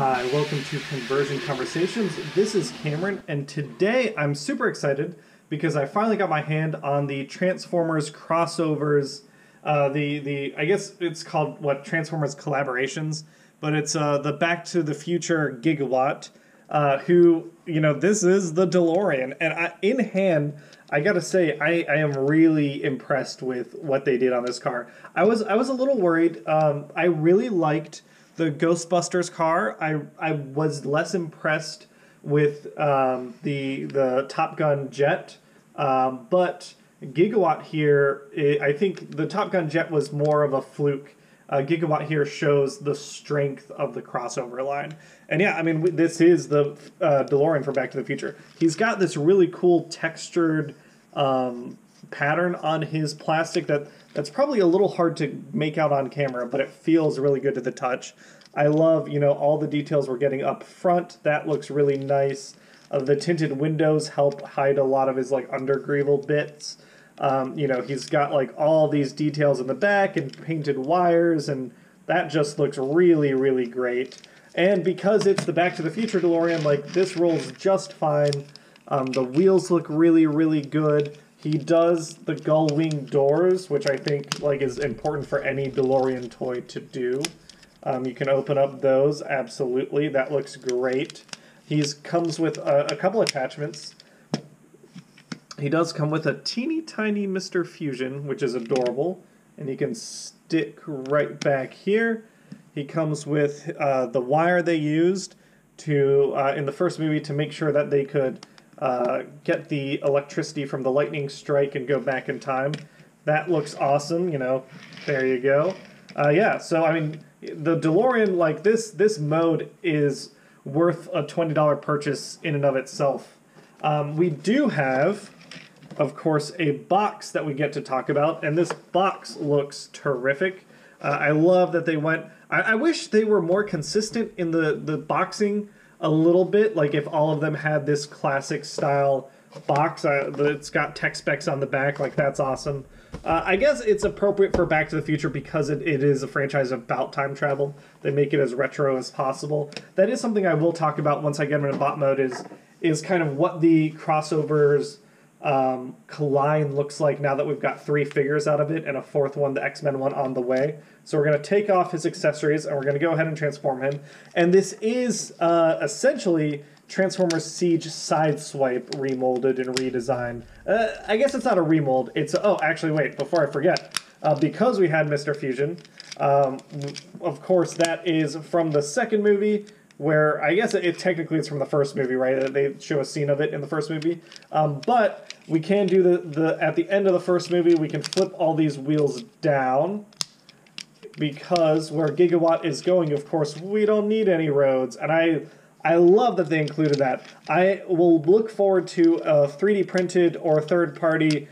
Hi, welcome to Conversion Conversations. This is Cameron, and today I'm super excited because I finally got my hand on the Transformers crossovers. I guess it's called Transformers collaborations, but it's the Back to the Future Gigawatt. This is the DeLorean, and in hand, I gotta say, I am really impressed with what they did on this car. I was a little worried. I really liked the Ghostbusters car. I was less impressed with the Top Gun jet, but Gigawatt here, I think the Top Gun jet was more of a fluke. Gigawatt here shows the strength of the crossover line. And yeah, I mean, this is the DeLorean for Back to the Future. He's got this really cool textured pattern on his plastic that's probably a little hard to make out on camera, but it feels really good to the touch. I love, all the details we're getting up front. That looks really nice. The tinted windows help hide a lot of his undergreeval bits. He's got all these details in the back and painted wires, and that just looks really, really great. And because it's the Back to the Future DeLorean, this rolls just fine. The wheels look really, really good. He does the gull wing doors, which I think is important for any DeLorean toy to do. You can open up those, absolutely. That looks great. He comes with a couple attachments. He does come with a teeny tiny Mr. Fusion, which is adorable, and he can stick right back here. He comes with the wire they used to in the first movie to make sure that they could get the electricity from the lightning strike and go back in time. That looks awesome, there you go. Yeah, so I mean, the DeLorean, this mode is worth a $20 purchase in and of itself. We do have, of course, a box that we get to talk about, and this box looks terrific. I love that they went... I wish they were more consistent in the boxing a little bit, if all of them had this classic style box. It's got tech specs on the back, that's awesome. I guess it's appropriate for Back to the Future because it is a franchise about time travel. They make it as retro as possible. That is something I will talk about once I get into bot mode is kind of what the crossovers line looks like now that we've got 3 figures out of it and a 4th one, the X-Men one, on the way. So we're going to take off his accessories and we're going to go ahead and transform him. And this is essentially Transformers Siege Sideswipe remolded and redesigned. I guess it's not a remold. It's oh, actually, wait, before I forget, because we had Mr. Fusion, of course, that is from the second movie, where I guess technically it's from the first movie, right? They show a scene of it in the first movie. But we can do at the end of the first movie, we can flip all these wheels down, because where Gigawatt is going, of course, we don't need any roads. And I love that they included that. I will look forward to 3D printed or third-party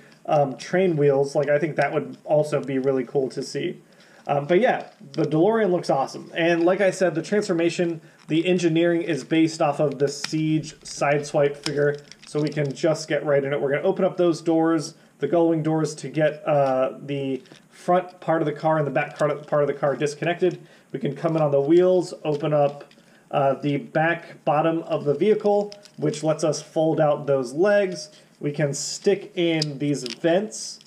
train wheels. I think that would also be really cool to see. But yeah, the DeLorean looks awesome. And like I said, the transformation, the engineering is based off of the Siege Sideswipe figure, so we can just get right in it. We're going to open up those doors, the gull-wing doors, to get the front part of the car and the back part of the car disconnected. We can come in on the wheels, open up the back bottom of the vehicle, which lets us fold out those legs. We can stick in these vents.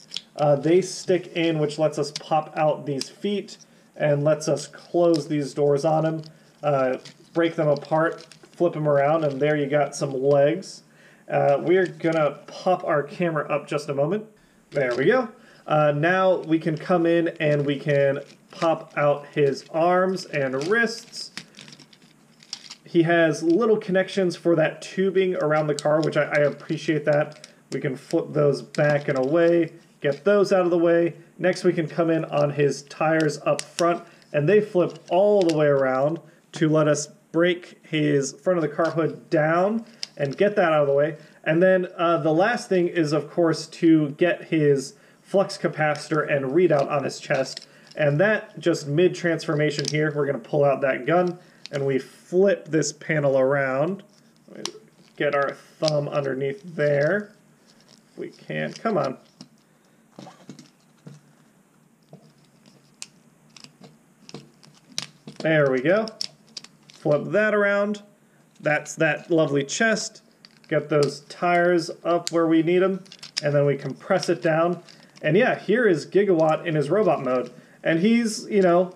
They stick in, which lets us pop out these feet and lets us close these doors on them, break them apart, flip them around, and there you got some legs. We're going to pop our camera up just a moment. There we go. Now we can come in and we can pop out his arms and wrists. He has little connections for that tubing around the car, which I appreciate that. We can flip those back and away, get those out of the way. Next we can come in on his tires up front, and they flip all the way around to let us break his front of the car hood down and get that out of the way. And then the last thing is, of course, to get his flux capacitor and readout on his chest. And that, just mid-transformation here, we're going to pull out that gun, and we flip this panel around. Get our thumb underneath there. If we can. Come on. There we go. flip that around. That's that lovely chest. Get those tires up where we need them, and then we compress it down. And yeah, here is Gigawatt in his robot mode. And he's, you know,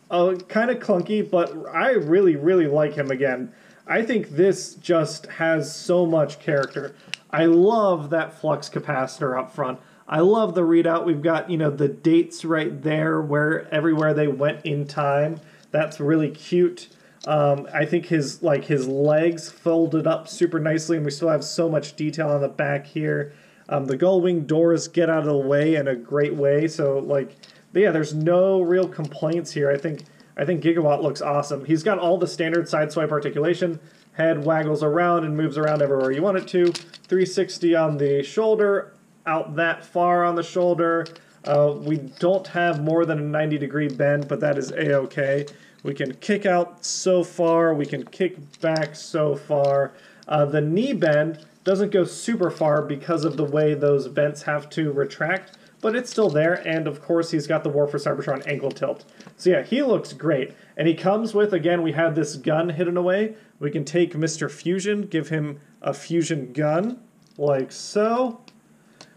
kind of clunky, but I really, really like him again. I think this just has so much character. I love that flux capacitor up front. I love the readout. We've got, you know, the dates right there where everywhere they went in time. That's really cute. I think his legs folded up super nicely, and we still have so much detail on the back here. The gull wing doors get out of the way in a great way. So like, yeah, there's no real complaints here. I think Gigawatt looks awesome. He's got all the standard Sideswipe articulation. Head waggles around and moves around everywhere you want it to. 360 on the shoulder, out that far on the shoulder. We don't have more than a 90-degree bend, but that is a-okay. We can kick out so far. We can kick back so far. The knee bend doesn't go super far because of the way those vents have to retract, but it's still there, and of course he's got the War for Cybertron ankle tilt. So yeah, he looks great. And he comes with, again, we have this gun hidden away. We can take Mr. Fusion, give him a fusion gun, like so.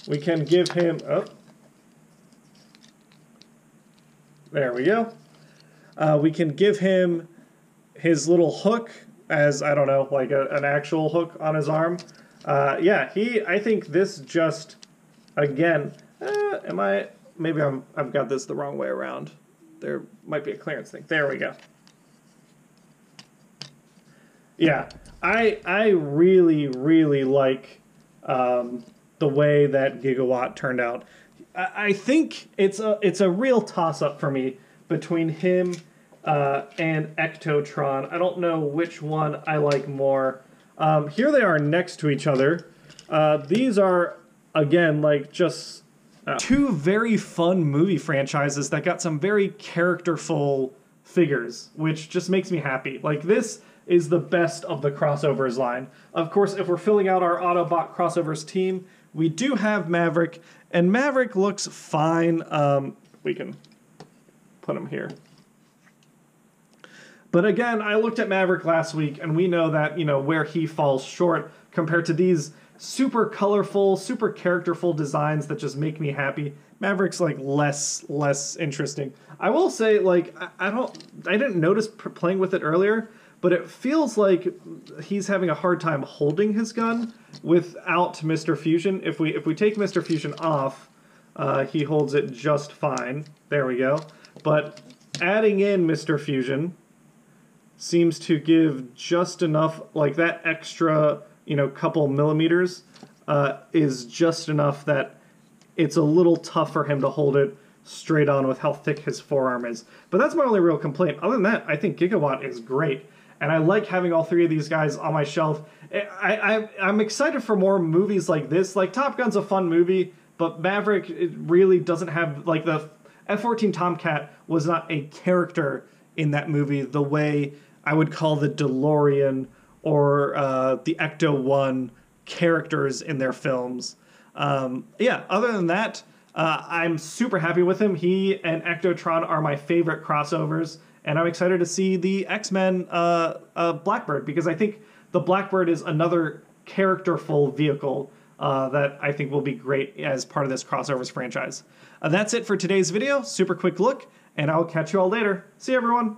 We can give him, oh, there we go. We can give him his little hook as, I don't know, like an actual hook on his arm. Yeah, I think this just, again, maybe I've got this the wrong way around. There might be a clearance thing. There we go. Yeah, I really, really like the way that Gigawatt turned out. I think it's a real toss-up for me between him and Ectotron. I don't know which one I like more. Here they are next to each other. These are, again, like just two very fun movie franchises that got some very characterful figures, which just makes me happy. Like, this is the best of the crossovers line. Of course, if we're filling out our Autobot crossovers team, we do have Maverick, and Maverick looks fine. We can put him here. But again, I looked at Maverick last week, and we know that, you know, where he falls short compared to these super colorful, super characterful designs that just make me happy. Maverick's like less interesting. I will say, like, I didn't notice playing with it earlier, but it feels like he's having a hard time holding his gun without Mr. Fusion. If we take Mr. Fusion off, he holds it just fine. There we go. But adding in Mr. Fusion seems to give just enough, like that extra, you know, couple millimeters is just enough that it's a little tough for him to hold it straight on with how thick his forearm is. But that's my only real complaint. Other than that, I think Gigawatt is great. And I like having all three of these guys on my shelf. I'm excited for more movies like this. Like, Top Gun's a fun movie, but Maverick, it really doesn't have, like, the F-14 Tomcat was not a character in that movie the way I would call the DeLorean or the Ecto-1 characters in their films. Yeah, other than that, I'm super happy with him. He and Ectotron are my favorite crossovers, and I'm excited to see the X-Men Blackbird, because I think the Blackbird is another characterful vehicle that I think will be great as part of this crossovers franchise. That's it for today's video. Super quick look, and I'll catch you all later. See you, everyone.